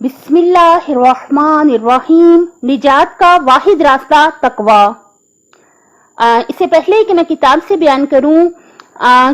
बिस्मिल्लाहिर्रहमानिर्रहीम। निजात का वाहिद रास्ता तकवा। इससे पहले कि मैं किताब से बयान करूं,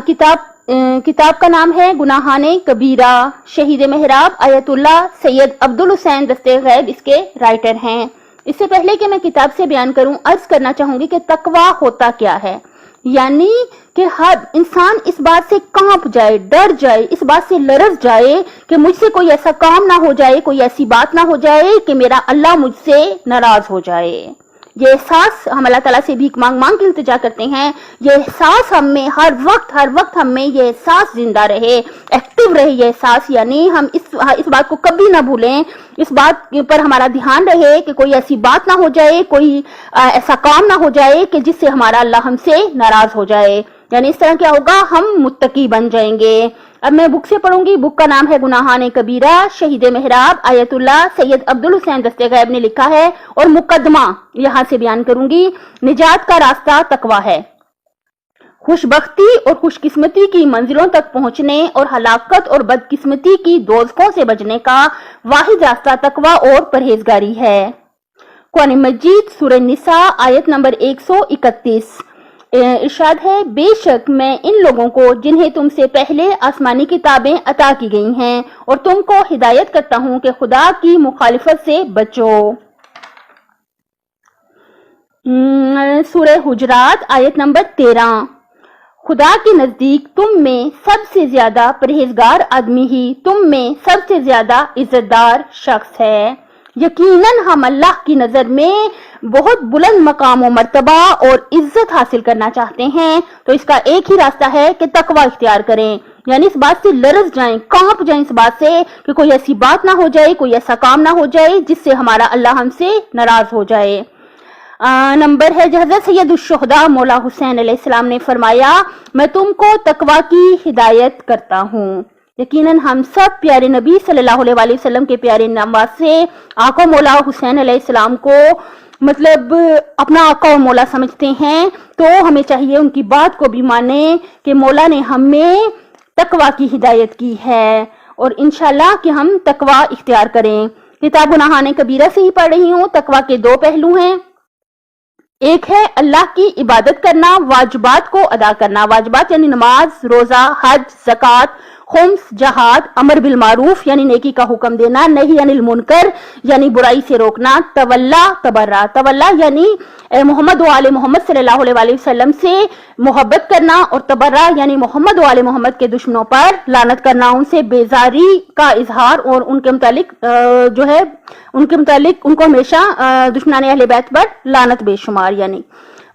किताब का नाम है गुनाहाने कबीरा। शहीद महराब आयतुल्लाह सैयद अब्दुल हुसैन दस्ते गैब इसके राइटर हैं। इससे पहले कि मैं किताब से बयान करूं, अर्ज करना चाहूंगी कि तकवा होता क्या है। यानी कि हर इंसान इस बात से कांप जाए, डर जाए, इस बात से लरज जाए कि मुझसे कोई ऐसा काम ना हो जाए, कोई ऐसी बात ना हो जाए कि मेरा अल्लाह मुझसे नाराज हो जाए। ये एहसास हम अल्लाह ताला से भीख मांग मांग के इल्तिजा करते हैं। ये एहसास हम में हर वक्त हम में ये एहसास जिंदा रहे, एक्टिव रहे ये एहसास। यानी हम इस बात को कभी ना भूलें, इस बात पर हमारा ध्यान रहे कि कोई ऐसी बात ना हो जाए, कोई ऐसा काम ना हो जाए कि जिससे हमारा अल्लाह हमसे नाराज हो जाए। यानी इस तरह क्या होगा, हम मुत्तकी बन जाएंगे। अब मैं बुक से पढ़ूंगी। बुक का नाम है गुनाहाने कबीरा। शहीद महराब आयतुल्लाह सैयद अब्दुल हुसैन दस्ते गैब ने लिखा है और मुकदमा यहां से बयान करूंगी। निजात का रास्ता तकवा है। खुशबख्ती और खुशकिस्मती की मंजिलों तक पहुंचने और हलाकत और बदकिस्मती की दोज़खों से बचने का वाहिद रास्ता तकवा और परहेजगारी है। कुरान मजीद सूरह निसा आयत नंबर 131 इरशाद है, बेशक मैं इन लोगों को जिन्हें तुमसे पहले आसमानी किताबें अता की गई हैं और तुमको हिदायत करता हूं कि खुदा की मुखालिफत से बचो। सूरह हुजरात आयत नंबर 13, खुदा के नजदीक तुम में सबसे ज्यादा परहेजगार आदमी ही तुम में सबसे ज्यादा इज्जतदार शख्स है। यकीनन हम अल्लाह की नजर में बहुत बुलंद मकाम और मर्तबा और इज्जत हासिल करना चाहते हैं, तो इसका एक ही रास्ता है कि तकवा इख्तियार करें। यानी इस बात से लरज जाएं, कांप जाएं इस बात से कि कोई ऐसी बात ना हो जाए, कोई ऐसा काम ना हो जाए जिससे हमारा अल्लाह हमसे नाराज हो जाए। नंबर है, हज़रत सैयद शुहदा मौला हुसैन अलैहिस्सलाम ने फरमाया, मैं तुमको तकवा की हिदायत करता हूँ। यकीनन हम सब प्यारे नबी सल्लल्लाहु अलैहि वसल्लम के प्यारे नवासे आका मौला हुसैन अलैहिस्सलाम को मतलब अपना आका और मौला समझते हैं, तो हमें चाहिए उनकी बात को भी माने कि मौला ने हमें तकवा की हिदायत की है और इंशाल्लाह कि हम तकवा इख्तियार करें। किताब गुनाहाने कबीरा से ही पढ़ रही हूँ। तकवा के दो पहलू हैं। एक है अल्लाह की इबादत करना, वाजिबात को अदा करना। वाजिबात यानी नमाज, रोजा, हज, ज़कात, खुम्स, जहाद, अमर बिल मारूफ यानी नेकी का हुक्म देना, नही अनिल मुनकर यानी बुराई से रोकना, तवल्ला तबर्रा, तवल्ला यानी मोहम्मद व आले मोहम्मद सल्लल्लाहु अलैहि वसल्लम से मोहब्बत करना और तबर्रा यानी मोहम्मद व आले मोहम्मद के दुश्मनों पर लानत करना, उनसे बेजारी का इजहार और उनके मुतालिक उनको हमेशा दुश्मनाने अहले बैत पर लानत बेशुमार। यानी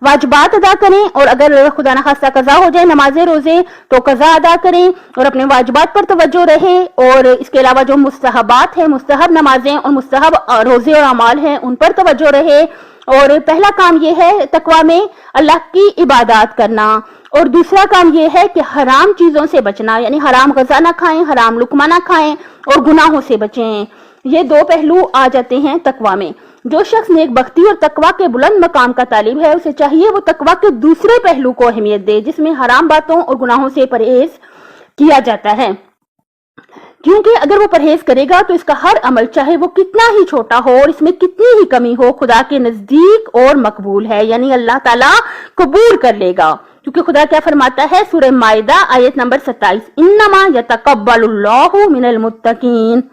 वाजिबात अदा करें और अगर खुदा न खास्ता कज़ा हो जाए नमाज़े रोजे तो कज़ा अदा करें और अपने वाजिबात पर तवज्जो रहे। और इसके अलावा जो मुस्तहबात है, मुस्तहब नमाजें और मुस्तहब रोजे और अमाल हैं, उन पर तवज्जो रहे। और पहला काम ये है तकवा में अल्लाह की इबादत करना और दूसरा काम ये है कि हराम चीजों से बचना, यानी हराम गज़ा ना खाएं, हराम लुकमा ना खाएं और गुनाहों से बचें। ये दो पहलू आ जाते हैं तकवा में। जो शख्स नेक बख्ती और तकवा के बुलंद मकाम का तालिब है, उसे चाहिए वो तकवा के दूसरे पहलू को अहमियत दे, जिसमें हराम बातों और गुनाहों से परहेज किया जाता है। क्योंकि अगर वो परहेज करेगा तो इसका हर अमल, चाहे वो कितना ही छोटा हो और इसमें कितनी ही कमी हो, खुदा के नजदीक और मकबूल है, यानी अल्लाह ताला कबूल कर लेगा। क्योंकि खुदा क्या फरमाता है, सूरह माइदा आयत नंबर 27, इन्नमा यतकब्बलुल्लाहु मिनल मुत्तकीन।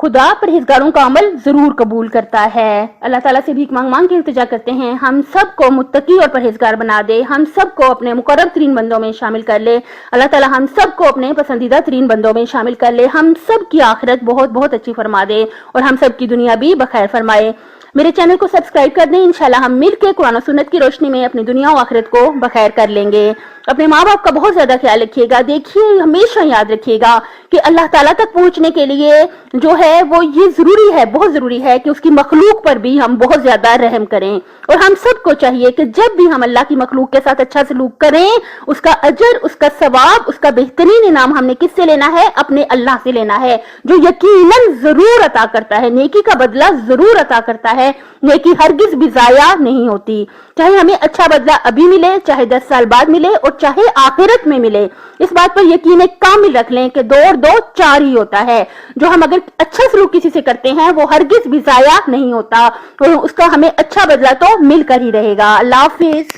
खुदा परहेजगारों का अमल जरूर कबूल करता है। अल्लाह ताला से भीख मांग मांग के इल्तिजा करते हैं, हम सबको मुत्तकी और परहेजगार बना दे, हम सबको अपने मुकर्रब तरीन बंदों में शामिल कर ले। अल्लाह ताला हम सबको अपने पसंदीदा तरीन बंदों में शामिल कर ले, हम सब की आखिरत बहुत बहुत अच्छी फरमा दे और हम सब की दुनिया भी बखैर फरमाए। मेरे चैनल को सब्सक्राइब कर दें। इंशाल्लाह हम मिलकर कुरान और सुन्नत की रोशनी में अपनी दुनिया और आखिरत को बखैर कर लेंगे। अपने माँ बाप का बहुत ज्यादा ख्याल रखिएगा। देखिए, हमेशा याद रखिएगा कि अल्लाह ताला तक पहुंचने के लिए जो है वो ये जरूरी है, बहुत जरूरी है कि उसकी मखलूक पर भी हम बहुत ज्यादा रहम करें। और हम सबको चाहिए कि जब भी हम अल्लाह की मखलूक के साथ अच्छा सलूक करें, उसका अजर, उसका सवाब, उसका बेहतरीन इनाम हमने किससे लेना है? अपने अल्लाह से लेना है, जो यकीनन जरूर अता करता है, नेकी का बदला जरूर अता करता है। ہے، نیکی ہرگز بھی ضائع نہیں ہوتی، چاہے ہمیں اچھا بدلہ ابھی ملے، چاہے 10 سال بعد ملے، اور چاہے آخرت میں ملے۔ اس بات پر یقین کامل رکھ لیں کہ 2 اور 2 4 ہی ہوتا ہے۔ جو ہم اگر اچھا سلوک کسی سے کرتے ہیں وہ ہرگز بھی ضائع نہیں ہوتا، اور اس کا ہمیں اچھا بدلہ تو مل کر ہی رہے گا۔ اللہ حافظ۔